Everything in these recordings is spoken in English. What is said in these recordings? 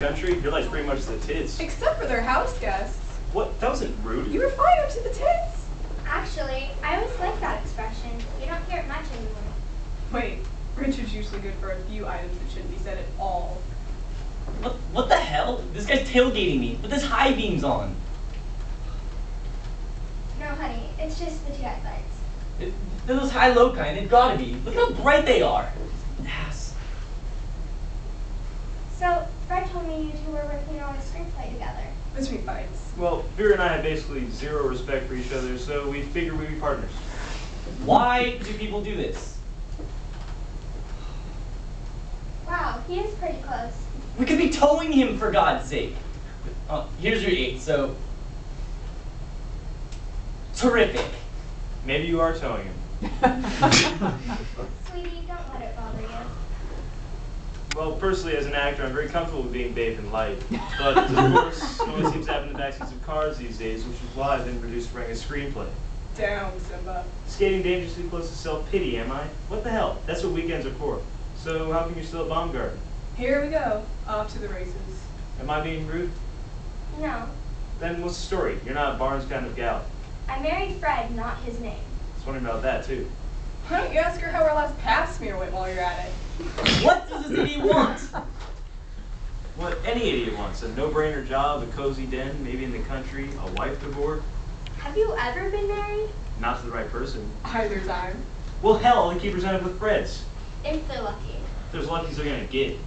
country, your life's pretty much the tits. Except for their house guests. What? That wasn't rude. You were fine up to the tits. Actually, I always like that expression. You don't hear it much anymore. Wait, Richard's usually good for a few items that shouldn't be said at all. What the hell? This guy's tailgating me with his high beams on. No, honey, it's just the two headlights. They're those high-low kind. They've got to be. Look how bright they are. Ass. So, Fred told me you two were working on a screenplay together. Between fights. Well, Vera and I have basically zero respect for each other, so we figured we'd be partners. Why do people do this? Wow, he is pretty close. We could be towing him, for God's sake. Here's your 8, so... Terrific. Maybe you are towing him. Sweetie, don't let it bother you. Well, personally, as an actor, I'm very comfortable with being bathed in light. But, of course, it always seems to happen in the backseats of cars these days, which is why I've been produced to write a screenplay. Down, Simba. Skating dangerously close to self-pity, am I? What the hell? That's what weekends are for. So how come you're still at Baumgarten? Here we go. Off to the races. Am I being rude? No. Then what's the story? You're not Barnes' kind of gal. I married Fred, not his name. I was wondering about that, too. Why don't you ask her how our last pap smear went while you're at it? What does this idiot want? What any idiot wants. A no-brainer job, a cozy den, maybe in the country, a wife to board. Have you ever been married? Not to the right person. Either time. Well, hell, they keep presented with Freds. If they're lucky. There's luckies they're gonna get.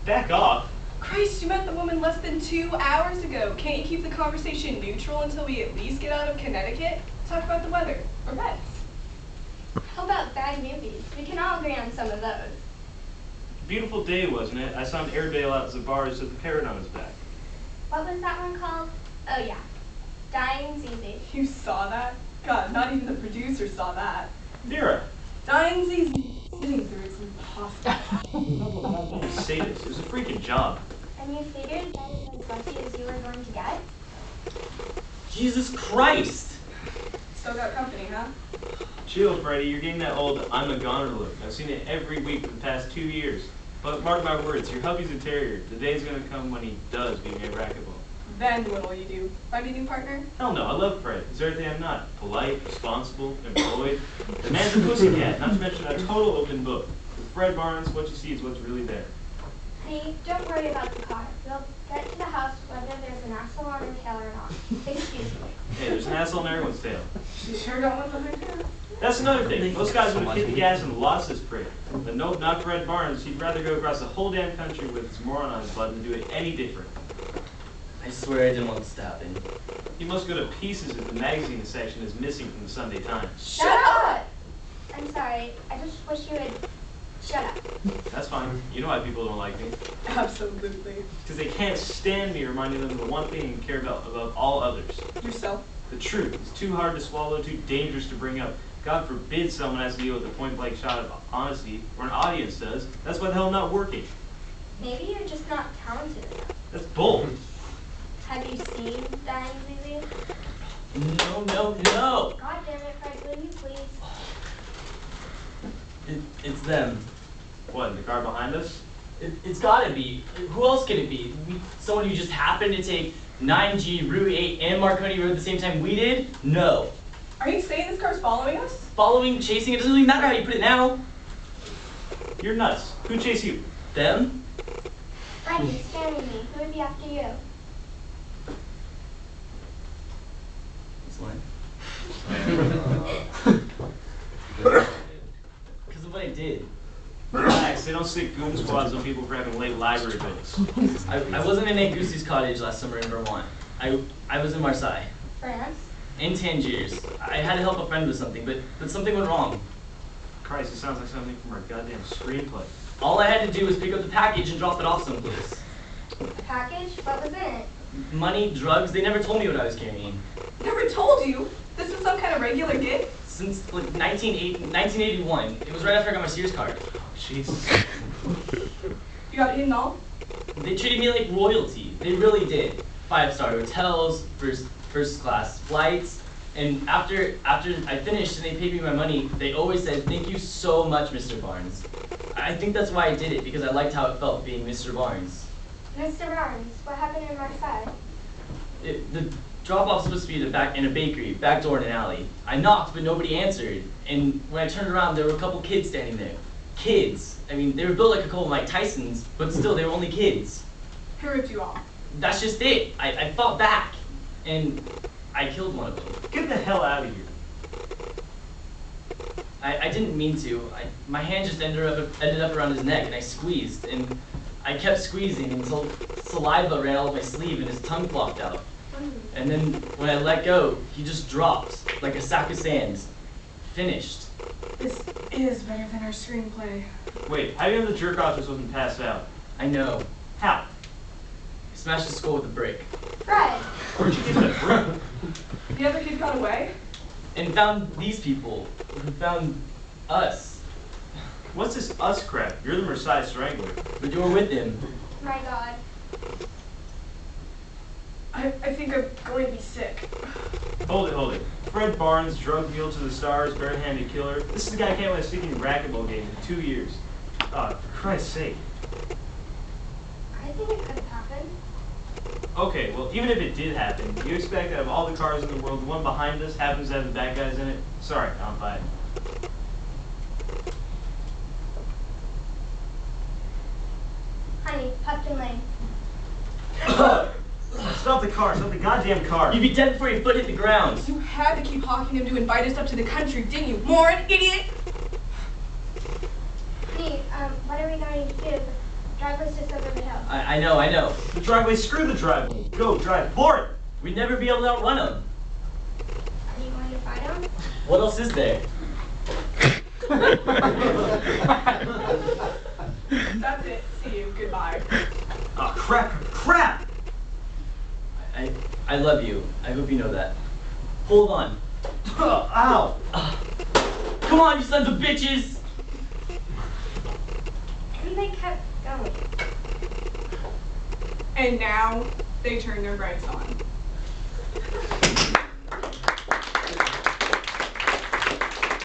Back off. Christ, you met the woman less than 2 hours ago. Can't you keep the conversation neutral until we at least get out of Connecticut? Talk about the weather, or pets. How about bad movies? We can all agree on some of those. Beautiful day, wasn't it? I saw an Airedale out at the bars with the parrot on his back. What was that one called? Oh yeah. Dying's Easy. You saw that? God, not even the producer saw that. Vera. Dying's easy. Sitting through it's impossible. Sadist. It was a freaking job. And you figured that was as lucky as you were going to get? Jesus Christ! Still got company, huh? Chill, Freddie. You're getting that old I'm a goner look. I've seen it every week for the past 2 years. But mark my words, your hubby's a terrier. The day's gonna come when he does beat me at racquetball. Then what'll you do? Find a new partner? Hell no, I love Fred. He's everything I'm not. Polite, responsible, employed. The man's a pussycat, not to mention a total open book. With Fred Barnes, what you see is what's really there. Honey, don't worry about the car. We'll get to the house whether there's an asshole on her tail or not. Excuse me. Hey, there's an asshole on everyone's tail. She sure got one on her tail. That's another thing. Most guys would have hit the gas and lost this prick. But nope, not Fred Barnes. He'd rather go across the whole damn country with his moron on his butt than do it any different. I swear I didn't want this to happen. He must go to pieces if the magazine section is missing from the Sunday Times. Shut up! I'm sorry. I just wish you would shut up. That's fine. You know why people don't like me. Absolutely. Because they can't stand me reminding them of the one thing you care about above all others. Yourself. The truth is too hard to swallow, too dangerous to bring up. God forbid someone has to deal with a point-blank shot of honesty, or an audience does. That's why the hell I'm not working. Maybe you're just not talented enough. That's bull. Have you seen Dying's Easy? No, no, no! God damn it, Fred, will you please? It's them. What, in the car behind us? It's gotta be. Who else could it be? Someone who just happened to take 9G, Route 8, and Marconi Road at the same time we did? No. Are you saying this car's following us? Following, chasing, it doesn't really matter how you put it now. You're nuts. Who'd chase you? Them? Fred, you're scaring me. Who would be after you? This one. Because of what I did. Relax, they don't stick goon squads on people for having late library bills. I wasn't in Aunt Goosey's cottage last summer in Vermont. I was in Marseille. France? In Tangiers. I had to help a friend with something, but something went wrong. Christ, it sounds like something from our goddamn screenplay. All I had to do was pick up the package and drop it off someplace. A package? What was in it? Money, drugs, they never told me what I was carrying. Never told you? This was some kind of regular gig? Since like 1981. It was right after I got my Sears card. Jeez. You got it in all? They treated me like royalty. They really did. 5-star hotels, first class flights, and after I finished and they paid me my money, they always said, "Thank you so much, Mr. Barnes." I think that's why I did it, because I liked how it felt being Mr. Barnes. Mr. Barnes, what happened in Marseille? The drop-off's supposed to be in a bakery, back door in an alley. I knocked, but nobody answered. And when I turned around, there were a couple kids standing there. Kids. I mean, they were built like a couple of Mike Tysons, but still, they were only kids. Who ripped you off? That's just it. I fought back, and I killed one of them. Get the hell out of here. I didn't mean to. My hand just ended up around his neck, and I squeezed, and I kept squeezing until saliva ran all up my sleeve and his tongue flopped out. And then when I let go, he just dropped like a sack of sand. Finished. This is better than our screenplay. Wait, how do you know the jerk off just wasn't passed out? I know. How? He smashed his skull with a brick. Fred, Where'd you get that brick? The other kid got away? And found these people, who found us. What's this us crap? You're the Marseille Strangler. But you were with him. my God. I think I'm going to be sick. Hold it. Fred Barnes, drug mule to the stars, barehanded killer. This is the guy who can't win a stinking racquetball game in 2 years. For Christ's sake. I think it could have happened. Okay, well, even if it did happen, you expect out of all the cars in the world, the one behind us happens to have the bad guys in it? Sorry, I don't buy it. Honey, Pupkin Lane. Stop the car, stop the goddamn car. You'd be dead before your foot hit the ground. You had to keep hawking him to invite us up to the country, didn't you? Moron, idiot! Steve, what are we going to do? The driveway's just over the hill. I know. The driveway, screw the driveway. Go, drive, board! We'd never be able to outrun him. Are you going to fight him? What else is there? That's it. See you. Goodbye. Oh, crap! I love you. I hope you know that. Hold on. Ow! Come on, you sons of bitches! And they kept going. And now they turn their brights on.